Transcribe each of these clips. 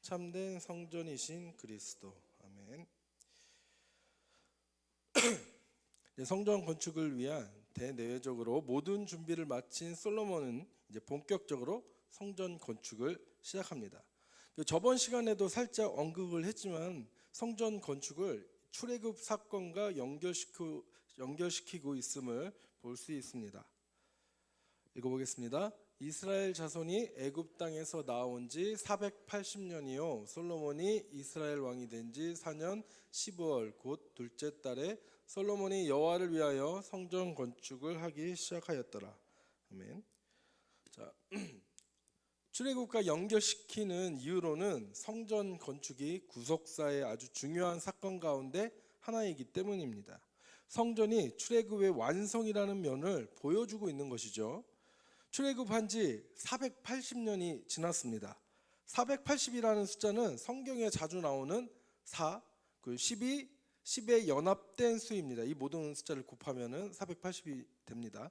참된 성전이신 그리스도. 아멘. 성전 건축을 위한 대내외적으로 모든 준비를 마친 솔로몬은 이제 본격적으로 성전 건축을 시작합니다. 저번 시간에도 살짝 언급을 했지만 성전 건축을 출애굽 사건과 연결시키고 있음을 볼 수 있습니다. 읽어보겠습니다. 이스라엘 자손이 애굽 땅에서 나온 지 480년이요 솔로몬이 이스라엘 왕이 된 지 4년 15월 곧 둘째 달에 솔로몬이 여호와를 위하여 성전 건축을 하기 시작하였더라. 아멘. 자, 출애굽과 연결시키는 이유로는 성전 건축이 구속사의 아주 중요한 사건 가운데 하나이기 때문입니다. 성전이 출애굽의 완성이라는 면을 보여주고 있는 것이죠. 출애굽한 지 480년이 지났습니다. 480이라는 숫자는 성경에 자주 나오는 4, 12, 10의 연합된 수입니다. 이 모든 숫자를 곱하면 480이 됩니다.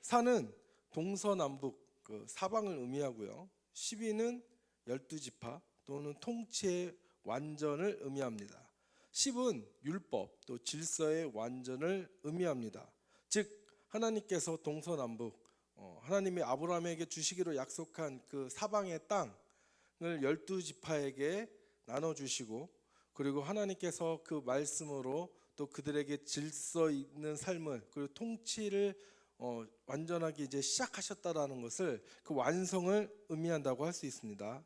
4는 동서남북 사방을 의미하고요. 12는 12지파 또는 통치의 완전을 의미합니다. 10은 율법 또 질서의 완전을 의미합니다. 즉 하나님께서 동서남북 하나님이 아브라함에게 주시기로 약속한 그 사방의 땅을 12지파에게 나눠주시고 그리고 하나님께서 그 말씀으로 또 그들에게 질서 있는 삶을 그리고 통치를 완전하게 이제 시작하셨다라는 것을 그 완성을 의미한다고 할 수 있습니다.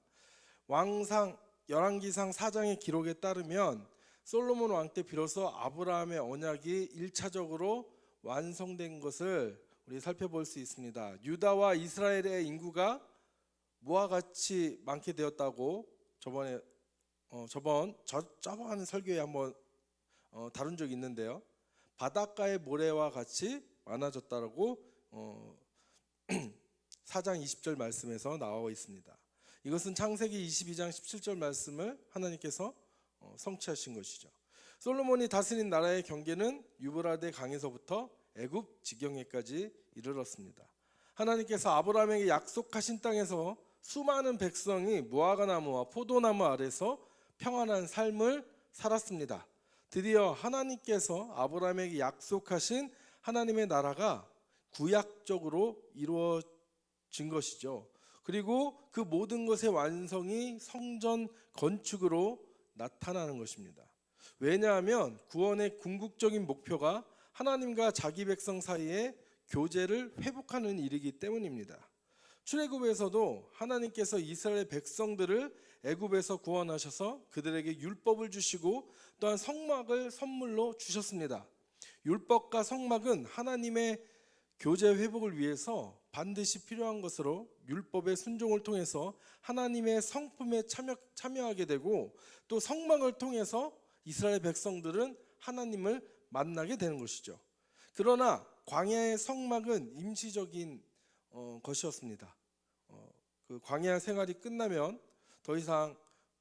열왕기상 4장의 기록에 따르면 솔로몬 왕 때 비로소 아브라함의 언약이 1차적으로 완성된 것을 우리 살펴볼 수 있습니다. 유다와 이스라엘의 인구가 뭐와 같이 많게 되었다고 저번 설교에 한번 다룬 적이 있는데요. 바닷가의 모래와 같이 많아졌다라고 4장 20절 말씀에서 나와 있습니다. 이것은 창세기 22장 17절 말씀을 하나님께서 성취하신 것이죠. 솔로몬이 다스린 나라의 경계는 유브라데 강에서부터 애굽 지경에까지 이르렀습니다. 하나님께서 아브라함에게 약속하신 땅에서 수많은 백성이 무화과 나무와 포도나무 아래서 평안한 삶을 살았습니다. 드디어 하나님께서 아브라함에게 약속하신 하나님의 나라가 구약적으로 이루어진 것이죠. 그리고 그 모든 것의 완성이 성전 건축으로 나타나는 것입니다. 왜냐하면 구원의 궁극적인 목표가 하나님과 자기 백성 사이의 교제를 회복하는 일이기 때문입니다. 출애굽에서도 하나님께서 이스라엘 백성들을 애굽에서 구원하셔서 그들에게 율법을 주시고 또한 성막을 선물로 주셨습니다. 율법과 성막은 하나님의 교제 회복을 위해서 반드시 필요한 것으로 율법의 순종을 통해서 하나님의 성품에 참여하게 되고 또 성막을 통해서 이스라엘 백성들은 하나님을 만나게 되는 것이죠. 그러나 광야의 성막은 임시적인 것이었습니다. 그 광야 생활이 끝나면 더 이상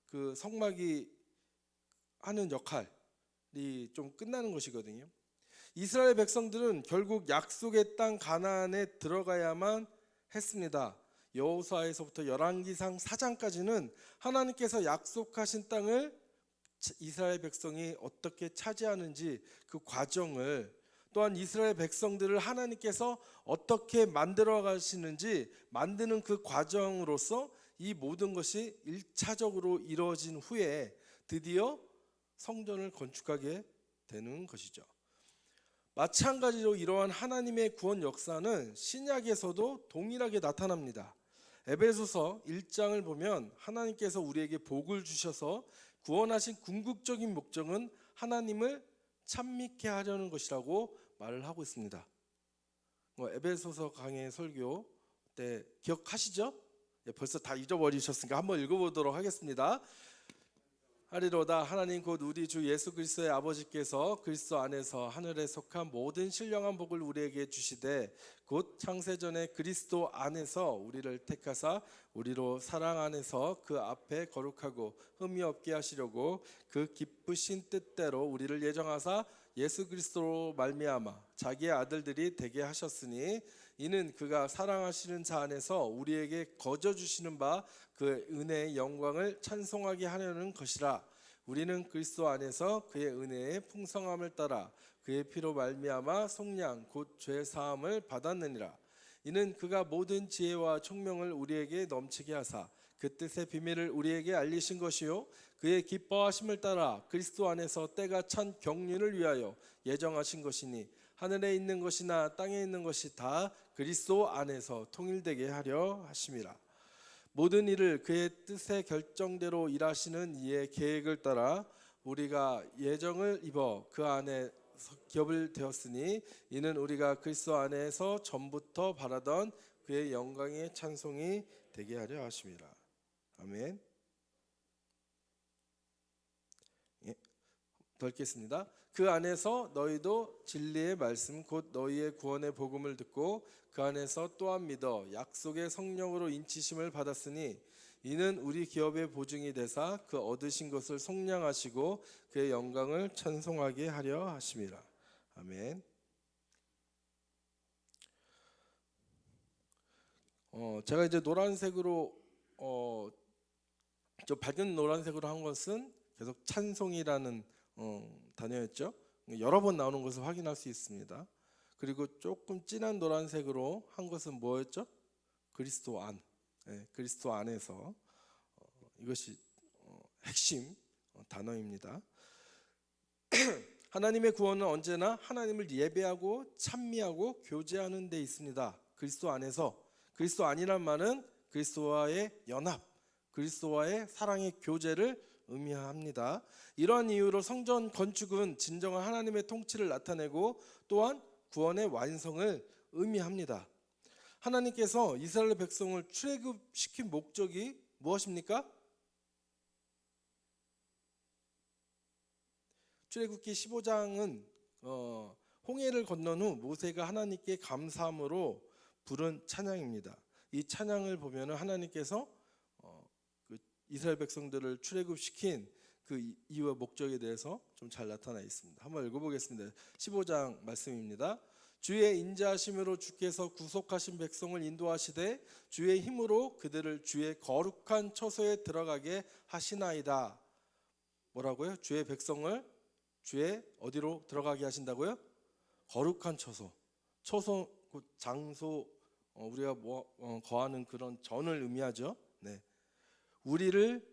그 성막이 하는 역할이 좀 끝나는 것이거든요. 이스라엘 백성들은 결국 약속의 땅 가나안에 들어가야만 했습니다. 여호수아에서부터 열왕기상 4장까지는 하나님께서 약속하신 땅을 이스라엘 백성이 어떻게 차지하는지 그 과정을 또한 이스라엘 백성들을 하나님께서 어떻게 만들어 가시는지 만드는 그 과정으로서 이 모든 것이 1차적으로 이루어진 후에 드디어 성전을 건축하게 되는 것이죠. 마찬가지로 이러한 하나님의 구원 역사는 신약에서도 동일하게 나타납니다. 에베소서 1장을 보면 하나님께서 우리에게 복을 주셔서 구원하신 궁극적인 목적은 하나님을 찬미케 하려는 것이라고 말을 하고 있습니다. 에베소서 강의 설교 때 기억하시죠? 벌써 다 잊어버리셨으니까 한번 읽어보도록 하겠습니다. 하리로다. 하나님 곧 우리 주 예수 그리스도의 아버지께서 그리스도 안에서 하늘에 속한 모든 신령한 복을 우리에게 주시되 곧 창세전에 그리스도 안에서 우리를 택하사 우리로 사랑 안에서 그 앞에 거룩하고 흠이 없게 하시려고 그 기쁘신 뜻대로 우리를 예정하사 예수 그리스도로 말미암아 자기의 아들들이 되게 하셨으니 이는 그가 사랑하시는 자 안에서 우리에게 거저 주시는 바 그 은혜의 영광을 찬송하게 하려는 것이라. 우리는 그리스도 안에서 그의 은혜의 풍성함을 따라 그의 피로 말미암아 속량 곧 죄 사함을 받았느니라. 이는 그가 모든 지혜와 총명을 우리에게 넘치게 하사 그 뜻의 비밀을 우리에게 알리신 것이요 그의 기뻐하심을 따라 그리스도 안에서 때가 찬 경륜을 위하여 예정하신 것이니 하늘에 있는 것이나 땅에 있는 것이 다 그리스도 안에서 통일되게 하려 하심이라. 모든 일을 그의 뜻의 결정대로 일하시는 이의 계획을 따라 우리가 예정을 입어 그 안에 기업을 되었으니 이는 우리가 그리스도 안에서 전부터 바라던 그의 영광의 찬송이 되게 하려 하심이라. 아멘. 예, 더 읽겠습니다. 그 안에서 너희도 진리의 말씀 곧 너희의 구원의 복음을 듣고 그 안에서 또한 믿어 약속의 성령으로 인치심을 받았으니 이는 우리 기업의 보증이 되사 그 얻으신 것을 속량하시고 그의 영광을 찬송하게 하려 하심이라. 아멘. 제가 이제 노란색으로 저 밝은 노란색으로 한 것은 계속 찬송이라는 단어였죠. 여러 번 나오는 것을 확인할 수 있습니다. 그리고 조금 진한 노란색으로 한 것은 뭐였죠? 그리스도 안. 그리스도 안에서 이것이 핵심 단어입니다. 하나님의 구원은 언제나 하나님을 예배하고 찬미하고 교제하는 데 있습니다. 그리스도 안에서. 그리스도 안이란 말은 그리스도와의 연합, 그리스도와의 사랑의 교제를 의미합니다. 이러한 이유로 성전 건축은 진정한 하나님의 통치를 나타내고 또한 구원의 완성을 의미합니다. 하나님께서 이스라엘 백성을 출애굽시킨 목적이 무엇입니까? 출애굽기 15장은 홍해를 건넌 후 모세가 하나님께 감사함으로 부른 찬양입니다. 이 찬양을 보면 하나님께서 그 이스라엘 백성들을 출애굽시킨 그 이유와 목적에 대해서 좀 잘 나타나 있습니다. 한번 읽어보겠습니다. 15장 말씀입니다. 주의 인자하심으로 주께서 구속하신 백성을 인도하시되 주의 힘으로 그들을 주의 거룩한 처소에 들어가게 하시나이다. 뭐라고요? 주의 백성을 주의 어디로 들어가게 하신다고요? 거룩한 처소. 처소, 그 장소, 우리가 거하는 그런 전을 의미하죠. 네. 우리를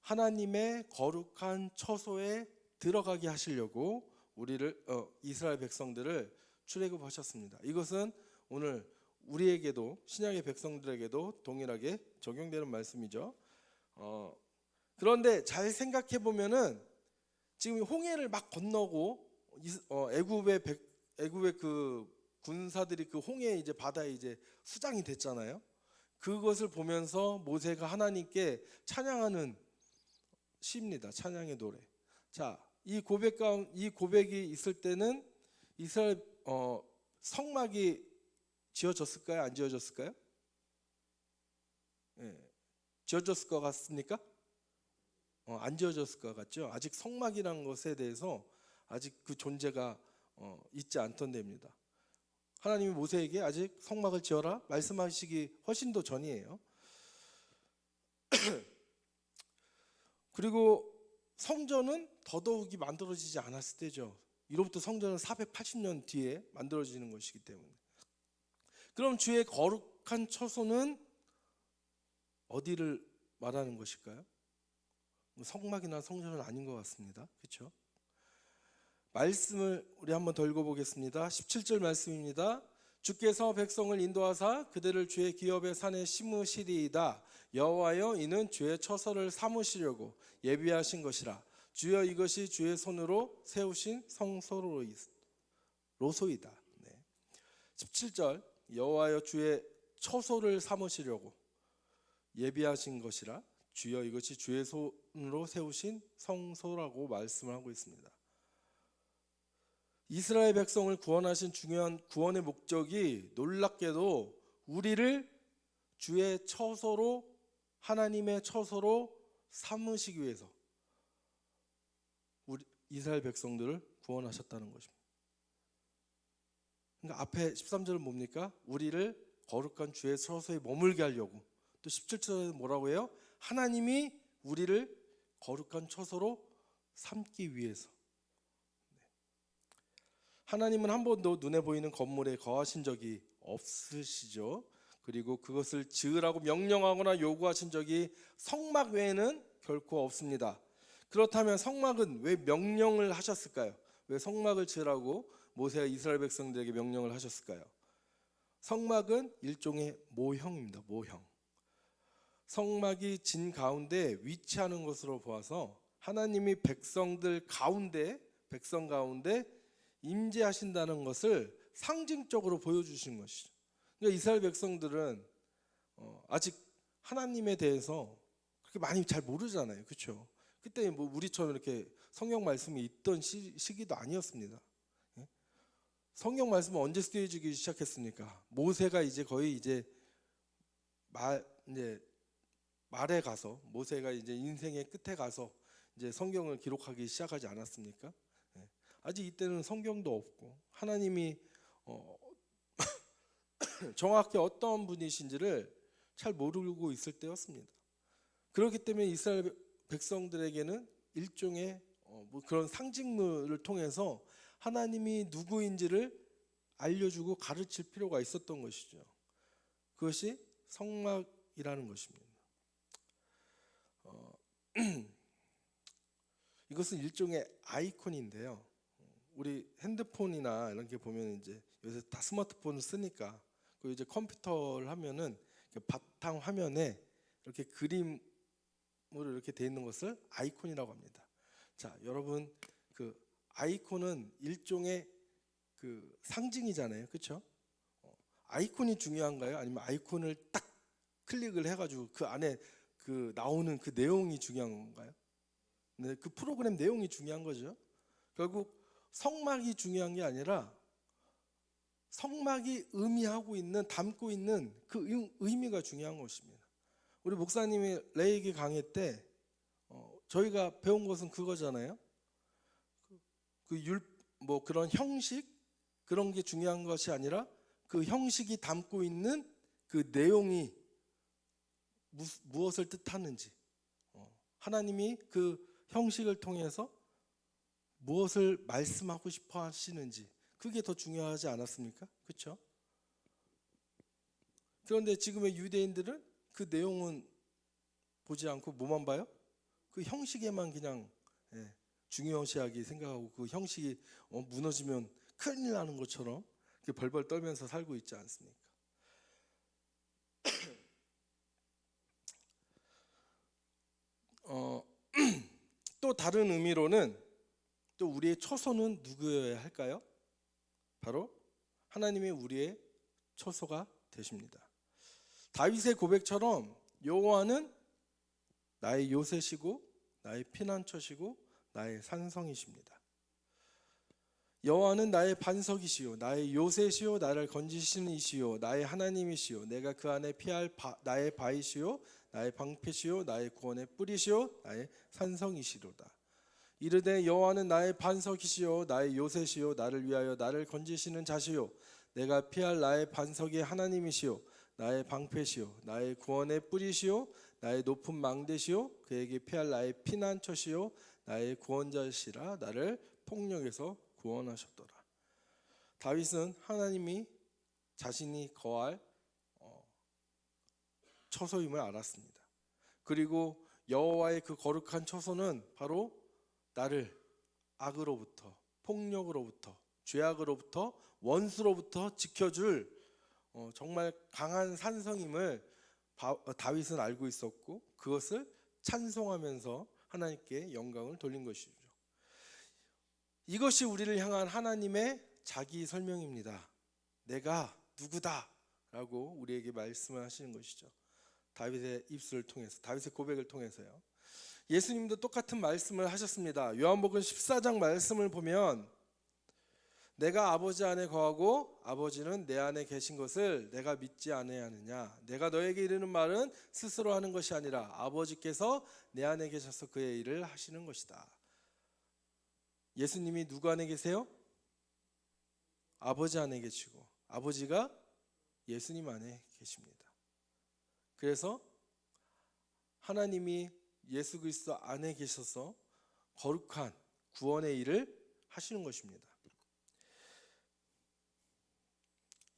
하나님의 거룩한 처소에 들어가게 하시려고 우리를 이스라엘 백성들을 출애굽하셨습니다. 이것은 오늘 우리에게도 신약의 백성들에게도 동일하게 적용되는 말씀이죠. 그런데 잘 생각해 보면은 지금 홍해를 막 건너고 애굽의 그 군사들이 그 홍해 이제 바다에 이제 수장이 됐잖아요. 그것을 보면서 모세가 하나님께 찬양하는 시입니다. 찬양의 노래. 자, 이 고백이 있을 때는 이스라엘 성막이 지어졌을까요? 안 지어졌을까요? 예, 지어졌을 것 같습니까? 안 지어졌을 것 같죠. 아직 성막이라는 것에 대해서 아직 그 존재가 있지 않던 데입니다. 하나님이 모세에게 아직 성막을 지어라 말씀하시기 훨씬 더 전이에요. 그리고 성전은 더더욱이 만들어지지 않았을 때죠. 이로부터 성전은 480년 뒤에 만들어지는 것이기 때문에. 그럼 주의 거룩한 처소는 어디를 말하는 것일까요? 성막이나 성전은 아닌 것 같습니다. 그렇죠? 말씀을 우리 한번 더 읽어보겠습니다. 17절 말씀입니다. 주께서 백성을 인도하사 그들을 주의 기업의 산에 심으시리이다. 여호와여 이는 주의 처소를 삼으시려고 예비하신 것이라. 주여 이것이 주의 손으로 세우신 성소로소이다. 17절 여호와여 주의 처소를 삼으시려고 예비하신 것이라. 주여 이것이 주의 손으로 세우신 성소라고 말씀을 하고 있습니다. 이스라엘 백성을 구원하신 중요한 구원의 목적이 놀랍게도 우리를 주의 처소로 하나님의 처소로 삼으시기 위해서 우리 이스라엘 백성들을 구원하셨다는 것입니다. 그러니까 앞에 13절은 뭡니까? 우리를 거룩한 주의 처소에 머물게 하려고. 또 17절에 뭐라고 해요? 하나님이 우리를 거룩한 처소로 삼기 위해서. 하나님은 한 번도 눈에 보이는 건물에 거하신 적이 없으시죠. 그리고 그것을 지으라고 명령하거나 요구하신 적이 성막 외에는 결코 없습니다. 그렇다면 성막은 왜 명령을 하셨을까요? 왜 성막을 지으라고 모세가 이스라엘 백성들에게 명령을 하셨을까요? 성막은 일종의 모형입니다. 모형. 성막이 진 가운데 위치하는 것으로 보아서 하나님이 백성 가운데 임재하신다는 것을 상징적으로 보여주신 것이죠. 그러니까 이스라엘 백성들은 아직 하나님에 대해서 그렇게 많이 잘 모르잖아요. 그렇죠? 그때 뭐 우리처럼 이렇게 성경 말씀이 있던 시기도 아니었습니다. 성경 말씀은 언제 쓰여지기 시작했습니까? 모세가 이제 거의 이제 말에 가서, 모세가 이제 인생의 끝에 가서 이제 성경을 기록하기 시작하지 않았습니까? 아직 이때는 성경도 없고 하나님이 정확히 어떤 분이신지를 잘 모르고 있을 때였습니다. 그렇기 때문에 이스라엘 백성들에게는 일종의 뭐 그런 상징물을 통해서 하나님이 누구인지를 알려주고 가르칠 필요가 있었던 것이죠. 그것이 성막이라는 것입니다. 이것은 일종의 아이콘인데요. 우리 핸드폰이나 이런 게 보면 이제 요새 다 스마트폰을 쓰니까 그 이제 컴퓨터를 하면은 바탕 화면에 이렇게 그림으로 이렇게 돼 있는 것을 아이콘이라고 합니다. 자, 여러분 그 아이콘은 일종의 그 상징이잖아요, 그렇죠? 아이콘이 중요한가요? 아니면 아이콘을 딱 클릭을 해가지고 그 안에 그 나오는 그 내용이 중요한 건가요? 네, 그 프로그램 내용이 중요한 거죠. 결국 성막이 중요한 게 아니라 성막이 의미하고 있는, 담고 있는 그 의미가 중요한 것입니다. 우리 목사님이 레이기 강의 때 저희가 배운 것은 그거잖아요. 뭐 그런 형식 그런 게 중요한 것이 아니라 그 형식이 담고 있는 그 내용이 무엇을 뜻하는지, 하나님이 그 형식을 통해서 무엇을 말씀하고 싶어 하시는지, 그게 더 중요하지 않았습니까? 그렇죠? 그런데 지금의 유대인들은 그 내용은 보지 않고 뭐만 봐요? 그 형식에만 그냥 중요시하게 생각하고 그 형식이 무너지면 큰일 나는 것처럼 벌벌 떨면서 살고 있지 않습니까? 또 다른 의미로는 또 우리의 처소는 누구여야 할까요? 바로 하나님이 우리의 처소가 되십니다. 다윗의 고백처럼 여호와는 나의 요새시고 나의 피난처시고 나의 산성이십니다. 여호와는 나의 반석이시요 나의 요새시요 나를 건지시는 이시요 나의 하나님이시요 내가 그 안에 피할 나의 바위시요 나의 방패시요 나의 구원의 뿌리시요 나의 산성이시로다. 이르되 여호와는 나의 반석이시요 나의 요새시요 나를 위하여 나를 건지시는 자시요 내가 피할 나의 반석의 하나님이시요 나의 방패시요 나의 구원의 뿌리시요 나의 높은 망대시요 그에게 피할 나의 피난처시요 나의 구원자시라 나를 폭력에서 구원하셨더라. 다윗은 하나님이 자신이 거할 처소임을 알았습니다. 그리고 여호와의 그 거룩한 처소는 바로 나를 악으로부터, 폭력으로부터, 죄악으로부터, 원수로부터 지켜줄 정말 강한 산성임을 다윗은 알고 있었고 그것을 찬송하면서 하나님께 영광을 돌린 것이죠. 이것이 우리를 향한 하나님의 자기 설명입니다. 내가 누구다 라고 우리에게 말씀을 하시는 것이죠. 다윗의 입술을 통해서, 다윗의 고백을 통해서요. 예수님도 똑같은 말씀을 하셨습니다. 요한복음 14장 말씀을 보면 내가 아버지 안에 거하고 아버지는 내 안에 계신 것을 내가 믿지 아니하느냐. 내가 너에게 이르는 말은 스스로 하는 것이 아니라 아버지께서 내 안에 계셔서 그의 일을 하시는 것이다. 예수님이 누구 안에 계세요? 아버지 안에 계시고 아버지가 예수님 안에 계십니다. 그래서 하나님이 예수 그리스도 안에 계셔서 거룩한 구원의 일을 하시는 것입니다.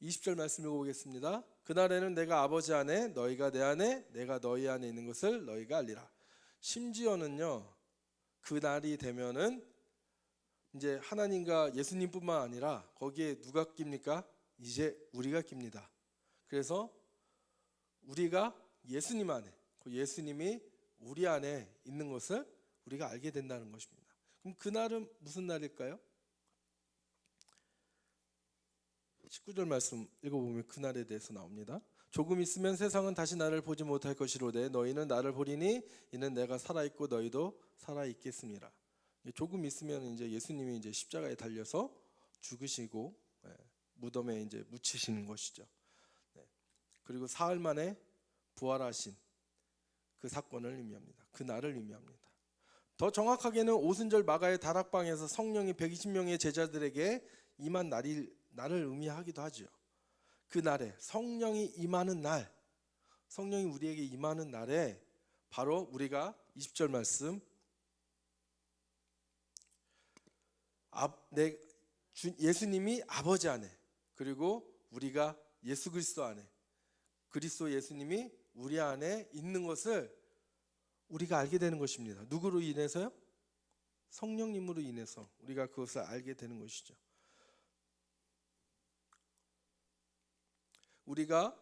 20절 말씀 읽어보겠습니다. 그날에는 내가 아버지 안에 너희가 내 안에 내가 너희 안에 있는 것을 너희가 알리라. 심지어는요, 그날이 되면은 이제 하나님과 예수님뿐만 아니라 거기에 누가 낍니까? 이제 우리가 낍니다. 그래서 우리가 예수님 안에, 그 예수님이 우리 안에 있는 것을 우리가 알게 된다는 것입니다. 그럼 그날은 무슨 날일까요? 19절 말씀 읽어보면 그날에 대해서 나옵니다. 조금 있으면 세상은 다시 나를 보지 못할 것이로되 너희는 나를 보리니 이는 내가 살아있고 너희도 살아있겠습니다. 조금 있으면 이제 예수님이 이제 십자가에 달려서 죽으시고 무덤에 이제 묻히시는 것이죠. 그리고 사흘 만에 부활하신 그 사건을 의미합니다. 그 날을 의미합니다. 더 정확하게는 오순절 마가의 다락방에서 성령이 120명의 제자들에게 임한 날을 의미하기도 하죠. 그 날에 성령이 임하는 날, 성령이 우리에게 임하는 날에 바로 우리가 20절 말씀 예수님이 아버지 안에, 그리고 우리가 예수 그리스도 안에, 그리스도 예수님이 우리 안에 있는 것을 우리가 알게 되는 것입니다. 누구로 인해서요? 성령님으로 인해서 우리가 그것을 알게 되는 것이죠. 우리가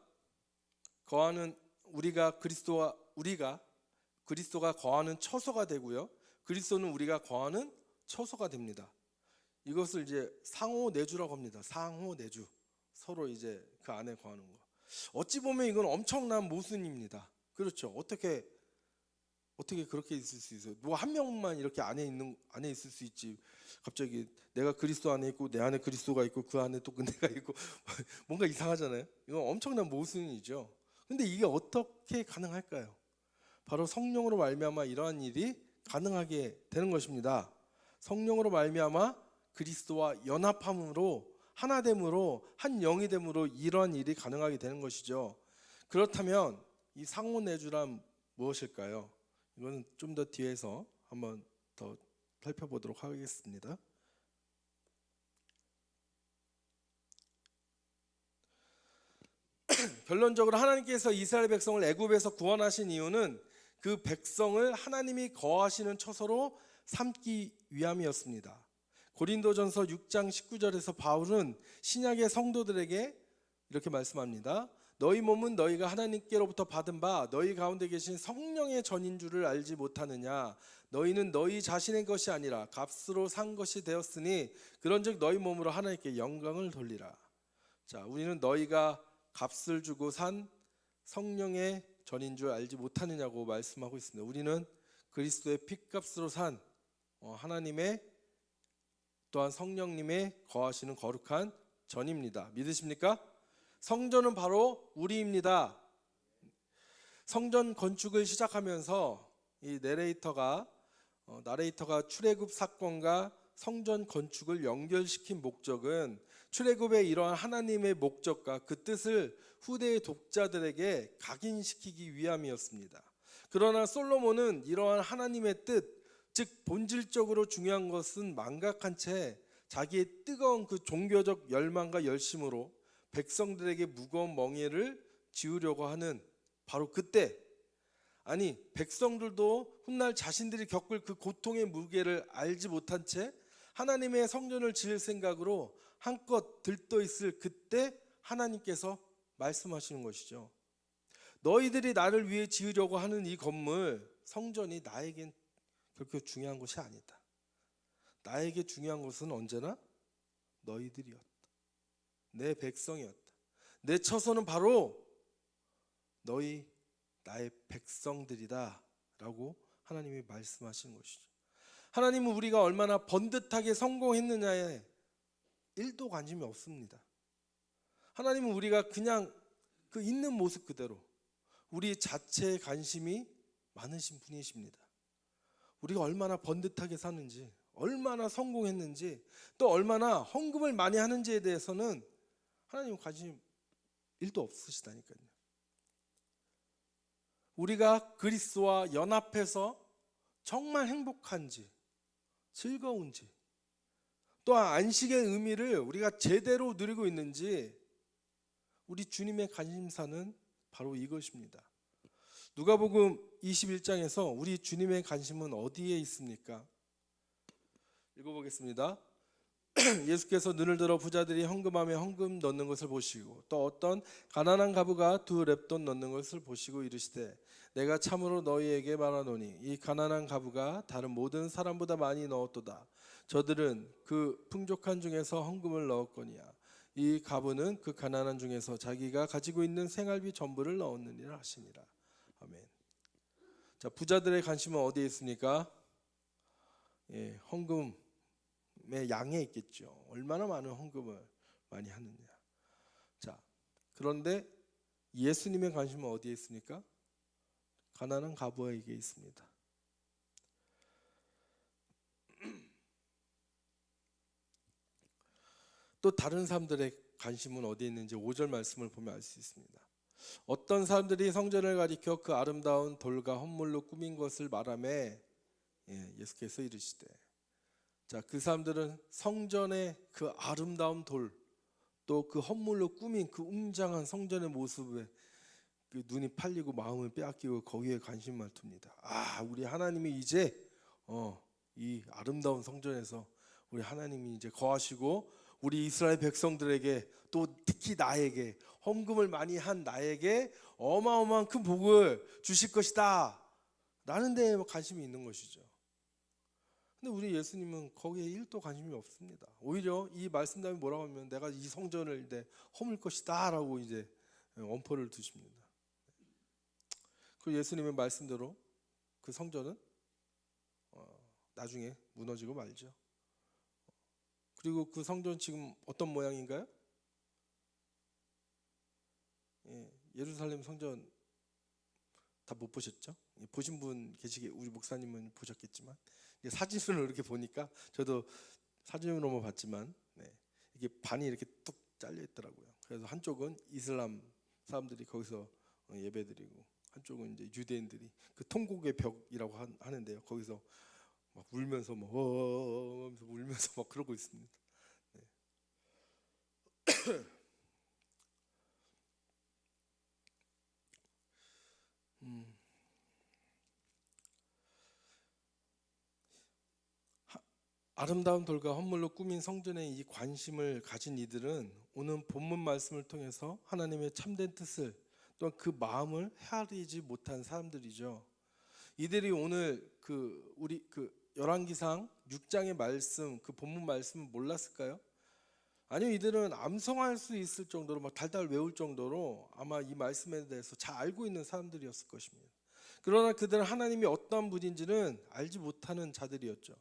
그리스도가 거하는 처소가 되고요. 그리스도는 우리가 거하는 처소가 됩니다. 이것을 이제 상호내주라고 합니다. 상호내주. 서로 이제 그 안에 거하는 거. 어찌 보면 이건 엄청난 모순입니다. 그렇죠. 어떻게 그렇게 있을 수 있어요? 누가 한 명만 이렇게 안에 있을 수 있지. 갑자기 내가 그리스도 안에 있고 내 안에 그리스도가 있고 그 안에 또 내가 있고 뭔가 이상하잖아요. 이건 엄청난 모순이죠. 근데 이게 어떻게 가능할까요? 바로 성령으로 말미암아 이러한 일이 가능하게 되는 것입니다. 성령으로 말미암아 그리스도와 연합함으로 하나됨으로 한 영이 됨으로 이러한 일이 가능하게 되는 것이죠. 그렇다면 이 상호내주란 무엇일까요? 이거는 좀 더 뒤에서 한번 더 살펴보도록 하겠습니다. 결론적으로 하나님께서 이스라엘 백성을 애굽에서 구원하신 이유는 그 백성을 하나님이 거하시는 처소로 삼기 위함이었습니다. 고린도전서 6장 19절에서 바울은 신약의 성도들에게 이렇게 말씀합니다. 너희 몸은 너희가 하나님께로부터 받은 바 너희 가운데 계신 성령의 전인 줄을 알지 못하느냐. 너희는 너희 자신의 것이 아니라 값으로 산 것이 되었으니 그런즉 너희 몸으로 하나님께 영광을 돌리라. 자, 우리는 너희가 값을 주고 산 성령의 전인 줄 알지 못하느냐고 말씀하고 있습니다. 우리는 그리스도의 핏값으로 산 하나님의 또한 성령님의 거하시는 거룩한 전입니다. 믿으십니까? 성전은 바로 우리입니다. 성전 건축을 시작하면서 이 나레이터가 출애굽 사건과 성전 건축을 연결시킨 목적은 출애굽의 이러한 하나님의 목적과 그 뜻을 후대의 독자들에게 각인시키기 위함이었습니다. 그러나 솔로몬은 이러한 하나님의 뜻, 즉 본질적으로 중요한 것은 망각한 채 자기의 뜨거운 그 종교적 열망과 열심으로 백성들에게 무거운 멍에를 지우려고 하는 바로 그때, 아니 백성들도 훗날 자신들이 겪을 그 고통의 무게를 알지 못한 채 하나님의 성전을 지을 생각으로 한껏 들떠 있을 그때 하나님께서 말씀하시는 것이죠. 너희들이 나를 위해 지으려고 하는 이 건물, 성전이 나에겐 결코 중요한 것이 아니다. 나에게 중요한 것은 언제나 너희들이었다. 내 백성이었다. 내 처소는 바로 너희 나의 백성들이다 라고 하나님이 말씀하시는 것이죠. 하나님은 우리가 얼마나 번듯하게 성공했느냐에 1도 관심이 없습니다. 하나님은 우리가 그냥 그 있는 모습 그대로 우리 자체에 관심이 많으신 분이십니다. 우리가 얼마나 번듯하게 사는지, 얼마나 성공했는지, 또 얼마나 헌금을 많이 하는지에 대해서는 하나님 관심 1도 없으시다니까요. 우리가 그리스도와 연합해서 정말 행복한지, 즐거운지, 또한 안식의 의미를 우리가 제대로 누리고 있는지, 우리 주님의 관심사는 바로 이것입니다. 누가복음 21장에서 우리 주님의 관심은 어디에 있습니까? 읽어보겠습니다. 예수께서 눈을 들어 부자들이 헌금함에 헌금 넣는 것을 보시고 또 어떤 가난한 과부가 2렙돈 넣는 것을 보시고 이르시되 내가 참으로 너희에게 말하노니 이 가난한 과부가 다른 모든 사람보다 많이 넣었도다. 저들은 그 풍족한 중에서 헌금을 넣었거니와 이 과부는 그 가난한 중에서 자기가 가지고 있는 생활비 전부를 넣었느니라 하시니라. 아멘. 자, 부자들의 관심은 어디에 있습니까? 헌금의 양에 있겠죠. 얼마나 많은 헌금을 많이 하느냐. 자, 그런데 예수님의 관심은 어디에 있습니까? 가난한 과부에게 있습니다. 또 다른 사람들의 관심은 어디에 있는지 5절 말씀을 보면 알 수 있습니다. 어떤 사람들이 성전을 가리켜 그 아름다운 돌과 헌물로 꾸민 것을 말하며 예수께서 이르시되, 자, 그 사람들은 성전의 그 아름다운 돌, 또 그 헌물로 꾸민 그 웅장한 성전의 모습에 그 눈이 팔리고 마음을 빼앗기고 거기에 관심만 둡니다. 아, 우리 하나님이 이제 이 아름다운 성전에서 우리 하나님이 이제 거하시고 우리 이스라엘 백성들에게 또 특히 나에게 헌금을 많이 한 나에게 어마어마한 큰 복을 주실 것이다 라는 데에 관심이 있는 것이죠. 근데 우리 예수님은 거기에 1도 관심이 없습니다. 오히려 이 말씀 다음에 뭐라고 하면 내가 이 성전을 이제 허물 것이다 라고 이제 엄포를 두십니다. 그 예수님의 말씀대로 그 성전은 나중에 무너지고 말죠. 그리고 그 성전 지금 어떤 모양인가요? 예루살렘 성전 다 못 보셨죠? 보신 분 계시게, 우리 목사님은 보셨겠지만 사진으로 이렇게 보니까, 저도 사진으로만 봤지만 이게 반이 이렇게 뚝 잘려 있더라고요. 그래서 한쪽은 이슬람 사람들이 거기서 예배드리고 한쪽은 이제 유대인들이 그 통곡의 벽이라고 하는데요. 거기서 막 울면서 막 울면서 막 그러고 있습니다. 아름다운 돌과 헌물로 꾸민 성전에 이 관심을 가진 이들은 오늘 본문 말씀을 통해서 하나님의 참된 뜻을, 또한 그 마음을 헤아리지 못한 사람들이죠. 이들이 오늘 우리 열왕기상 6장의 말씀, 그 본문 말씀을 몰랐을까요? 아니요, 이들은 암송할 수 있을 정도로 막 달달 외울 정도로 아마 이 말씀에 대해서 잘 알고 있는 사람들이었을 것입니다. 그러나 그들은 하나님이 어떠한 분인지는 알지 못하는 자들이었죠.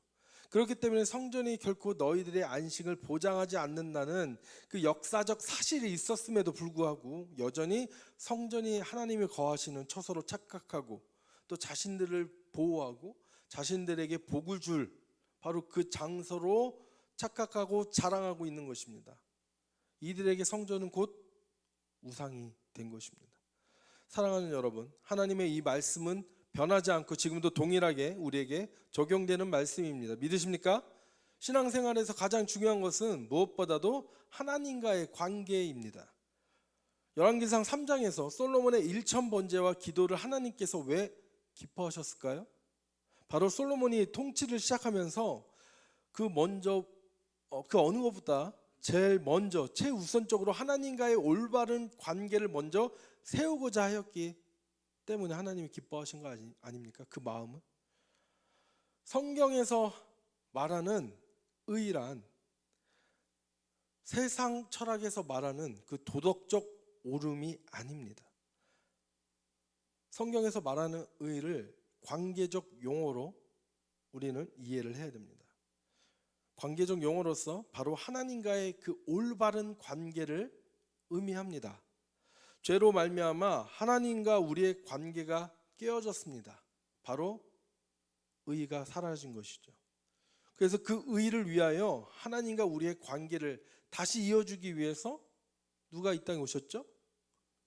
그렇기 때문에 성전이 결코 너희들의 안식을 보장하지 않는다는 그 역사적 사실이 있었음에도 불구하고 여전히 성전이 하나님이 거하시는 처소로 착각하고 또 자신들을 보호하고 자신들에게 복을 줄 바로 그 장소로 착각하고 자랑하고 있는 것입니다. 이들에게 성전은 곧 우상이 된 것입니다. 사랑하는 여러분, 하나님의 이 말씀은 변하지 않고 지금도 동일하게 우리에게 적용되는 말씀입니다. 믿으십니까? 신앙생활에서 가장 중요한 것은 무엇보다도 하나님과의 관계입니다. 열왕기상 3장에서 솔로몬의 1000번제와 기도를 하나님께서 왜 기뻐하셨을까요? 바로 솔로몬이 통치를 시작하면서 그 어느 것보다 제일 먼저 최우선적으로 하나님과의 올바른 관계를 먼저 세우고자 하였기 때문에 하나님이 기뻐하신 거 아닙니까? 그 마음은. 성경에서 말하는 의란 세상 철학에서 말하는 그 도덕적 옳음이 아닙니다. 성경에서 말하는 의를 관계적 용어로 우리는 이해를 해야 됩니다. 관계적 용어로서 바로 하나님과의 그 올바른 관계를 의미합니다. 죄로 말미암아 하나님과 우리의 관계가 깨어졌습니다. 바로 의가 사라진 것이죠. 그래서 그 의를 위하여 하나님과 우리의 관계를 다시 이어주기 위해서 누가 이 땅에 오셨죠?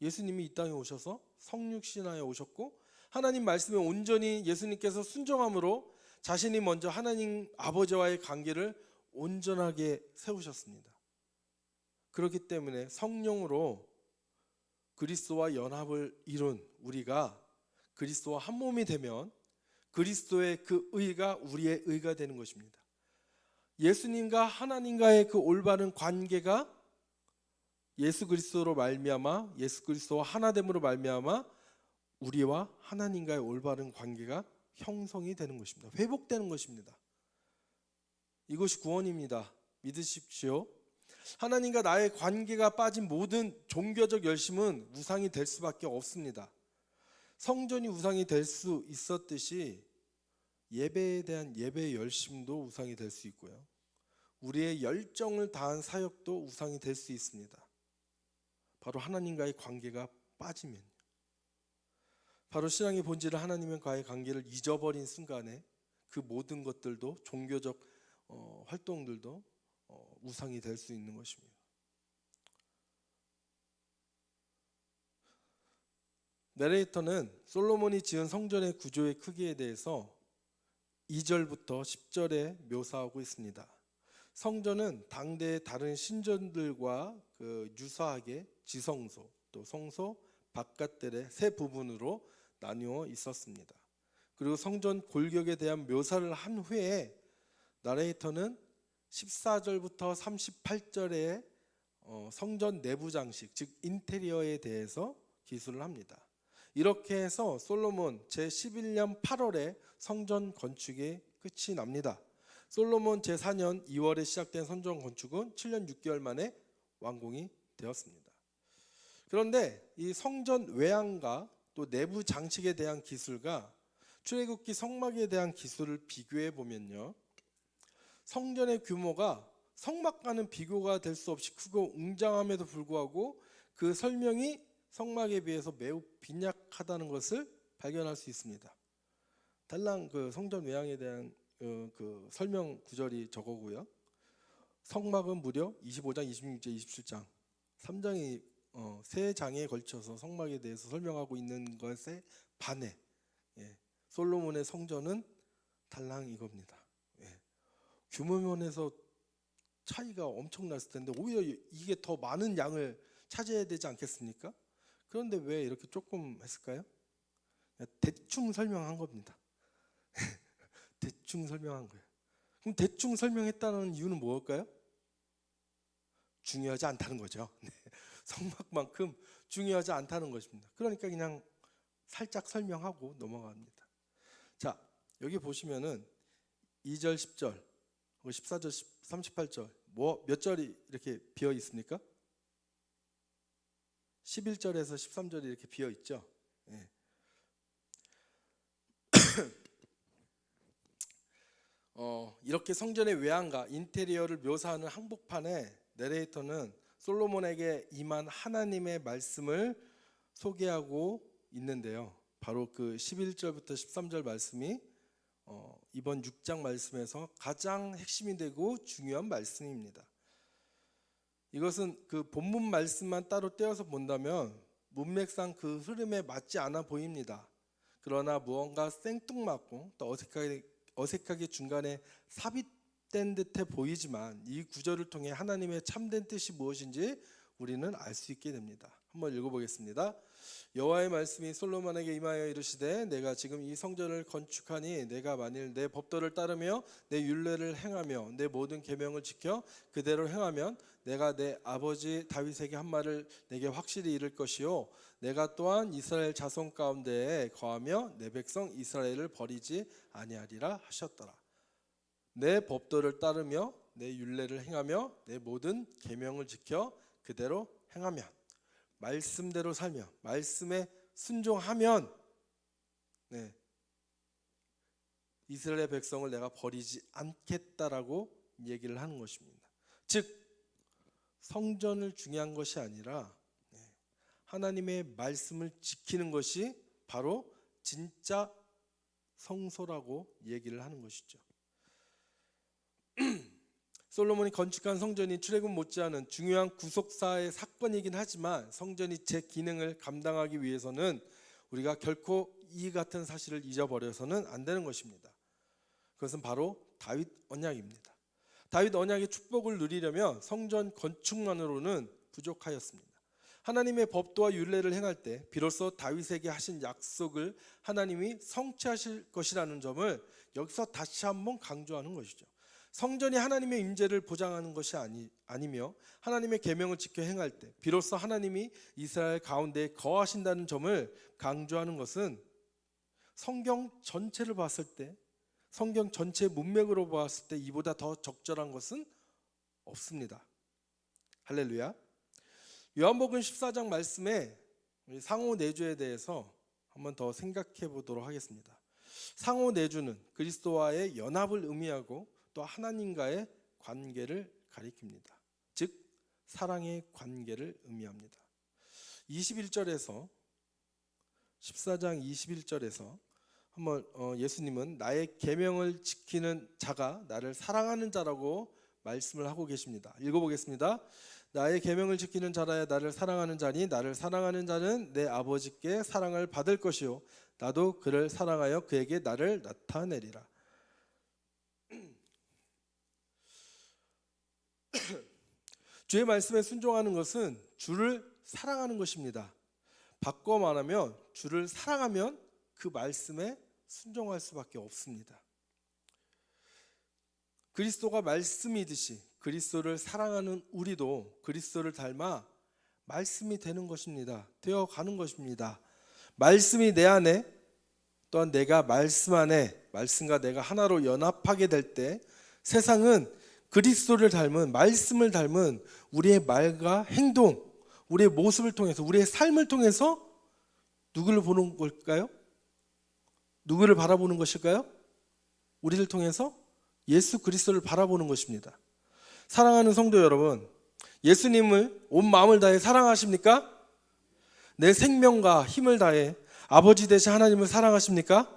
예수님이 이 땅에 오셔서 성육신하여 오셨고, 하나님 말씀에 온전히 예수님께서 순종함으로 자신이 먼저 하나님 아버지와의 관계를 온전하게 세우셨습니다. 그렇기 때문에 성령으로 그리스도와 연합을 이룬 우리가 그리스도와 한 몸이 되면 그리스도의 그 의가 우리의 의가 되는 것입니다. 예수님과 하나님과의 그 올바른 관계가 예수 그리스도로 말미암아, 예수 그리스도와 하나됨으로 말미암아 우리와 하나님과의 올바른 관계가 형성이 되는 것입니다. 회복되는 것입니다. 이것이 구원입니다. 믿으십시오. 하나님과 나의 관계가 빠진 모든 종교적 열심은 우상이 될 수밖에 없습니다. 성전이 우상이 될 수 있었듯이 예배에 대한 예배의 열심도 우상이 될 수 있고요, 우리의 열정을 다한 사역도 우상이 될 수 있습니다. 바로 하나님과의 관계가 빠지면, 바로 신앙의 본질을 하나님과의 관계를 잊어버린 순간에 그 모든 것들도, 종교적 활동들도 우상이 될 수 있는 것입니다. 내레이터는 솔로몬이 지은 성전의 구조의 크기에 대해서 2절부터 10절에 묘사하고 있습니다. 성전은 당대의 다른 신전들과 유사하게 지성소, 또 성소, 바깥들의 세 부분으로 나누어 있었습니다. 그리고 성전 골격에 대한 묘사를 한 후에 나레이터는 14절부터 38절에 성전 내부 장식, 즉 인테리어에 대해서 기술을 합니다. 이렇게 해서 솔로몬 제11년 8월에 성전 건축이 끝이 납니다. 솔로몬 제4년 2월에 시작된 성전 건축은 7년 6개월 만에 완공이 되었습니다. 그런데 이 성전 외양과 또 내부 장식에 대한 기술과 출애굽기 성막에 대한 기술을 비교해 보면요, 성전의 규모가 성막과는 비교가 될 수 없이 크고 웅장함에도 불구하고 그 설명이 성막에 비해서 매우 빈약하다는 것을 발견할 수 있습니다. 달랑 그 성전 외양에 대한 그 설명 구절이 저거고요, 성막은 무려 25장, 26장, 27장 3장이 세 장에 걸쳐서 성막에 대해서 설명하고 있는 것에 반해 솔로몬의 성전은 달랑 이겁니다. 규모 면에서 차이가 엄청났을 텐데 오히려 이게 더 많은 양을 차지해야 되지 않겠습니까? 그런데 왜 이렇게 조금 했을까요? 대충 설명한 겁니다. 대충 설명한 거예요. 그럼 대충 설명했다는 이유는 뭘까요? 중요하지 않다는 거죠. 성막만큼 중요하지 않다는 것입니다. 그러니까 그냥 살짝 설명하고 넘어갑니다. 자, 여기 보시면은 2절, 10절, 14절, 38절 몇 절이 이렇게 비어 있습니까? 11절에서 13절이 이렇게 비어 있죠. 이렇게 성전의 외양과 인테리어를 묘사하는 한복판에 내레이터는 솔로몬에게 임한 하나님의 말씀을 소개하고 있는데요, 바로 그 11절부터 13절 말씀이 이번 6장 말씀에서 가장 핵심이 되고 중요한 말씀입니다. 이것은 그 본문 말씀만 따로 떼어서 본다면 문맥상 그 흐름에 맞지 않아 보입니다. 그러나 무언가 생뚱맞고 또 어색하게 중간에 삽입된 듯해 보이지만 이 구절을 통해 하나님의 참된 뜻이 무엇인지 우리는 알 수 있게 됩니다. 한번 읽어보겠습니다. 여호와의 말씀이 솔로몬에게 임하여 이르시되 내가 지금 이 성전을 건축하니 내가 만일 내 법도를 따르며 내 율례를 행하며 내 모든 계명을 지켜 그대로 행하면 내가 내 아버지 다윗에게 한 말을 내게 확실히 이룰 것이요 내가 또한 이스라엘 자손 가운데에 거하며 내 백성 이스라엘을 버리지 아니하리라 하셨더라. 내 법도를 따르며 내 율례를 행하며 내 모든 계명을 지켜 그대로 행하면, 말씀대로 살며 말씀에 순종하면 이스라엘의 백성을 내가 버리지 않겠다라고 얘기를 하는 것입니다. 즉 성전을 중요한 것이 아니라 하나님의 말씀을 지키는 것이 바로 진짜 성소라고 얘기를 하는 것이죠. 솔로몬이 건축한 성전이 출애굽 못지않은 중요한 구속사의 사건이긴 하지만 성전이 제 기능을 감당하기 위해서는 우리가 결코 이 같은 사실을 잊어버려서는 안 되는 것입니다. 그것은 바로 다윗 언약입니다. 다윗 언약의 축복을 누리려면 성전 건축만으로는 부족하였습니다. 하나님의 법도와 율례를 행할 때 비로소 다윗에게 하신 약속을 하나님이 성취하실 것이라는 점을 여기서 다시 한번 강조하는 것이죠. 성전이 하나님의 임재를 보장하는 것이 아니며 하나님의 계명을 지켜 행할 때 비로소 하나님이 이스라엘 가운데 거하신다는 점을 강조하는 것은 성경 전체를 봤을 때, 성경 전체 문맥으로 보았을 때 이보다 더 적절한 것은 없습니다. 할렐루야. 요한복음 14장 말씀에 상호내주에 대해서 한번 더 생각해 보도록 하겠습니다. 상호내주는 그리스도와의 연합을 의미하고 또 하나님과의 관계를 가리킵니다. 즉 사랑의 관계를 의미합니다. 21절에서 14장 21절에서 한번 예수님은 나의 계명을 지키는 자가 나를 사랑하는 자라고 말씀을 하고 계십니다. 읽어보겠습니다. 나의 계명을 지키는 자라야 나를 사랑하는 자니 나를 사랑하는 자는 내 아버지께 사랑을 받을 것이요 나도 그를 사랑하여 그에게 나를 나타내리라. 주의 말씀에 순종하는 것은 주를 사랑하는 것입니다. 바꿔 말하면 주를 사랑하면 그 말씀에 순종할 수밖에 없습니다. 그리스도가 말씀이듯이 그리스도를 사랑하는 우리도 그리스도를 닮아 말씀이 되는 것입니다. 되어가는 것입니다. 말씀이 내 안에 또한 내가 말씀 안에 말씀과 내가 하나로 연합하게 될 때 세상은 그리스도를 닮은 말씀을 닮은 우리의 말과 행동, 우리의 모습을 통해서 우리의 삶을 통해서 누구를 보는 걸까요? 누구를 바라보는 것일까요? 우리를 통해서 예수 그리스도를 바라보는 것입니다. 사랑하는 성도 여러분, 예수님을 온 마음을 다해 사랑하십니까? 내 생명과 힘을 다해 아버지 되신 하나님을 사랑하십니까?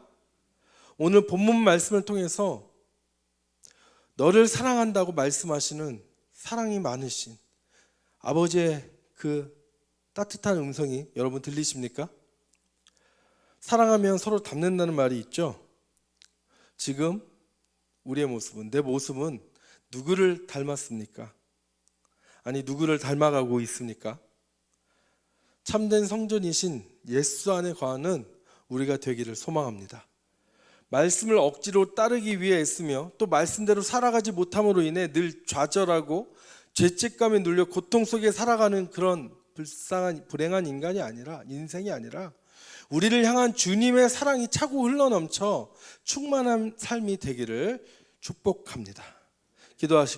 오늘 본문 말씀을 통해서 너를 사랑한다고 말씀하시는 사랑이 많으신 아버지의 그 따뜻한 음성이 여러분 들리십니까? 사랑하면 서로 닮는다는 말이 있죠. 지금 우리의 모습은, 내 모습은 누구를 닮았습니까? 아니 누구를 닮아가고 있습니까? 참된 성전이신 예수 안에 거하는 우리가 되기를 소망합니다. 말씀을 억지로 따르기 위해 애쓰며 또 말씀대로 살아가지 못함으로 인해 늘 좌절하고 죄책감에 눌려 고통 속에 살아가는 그런 불행한 인생이 아니라 우리를 향한 주님의 사랑이 차고 흘러넘쳐 충만한 삶이 되기를 축복합니다. 기도하시겠습니다.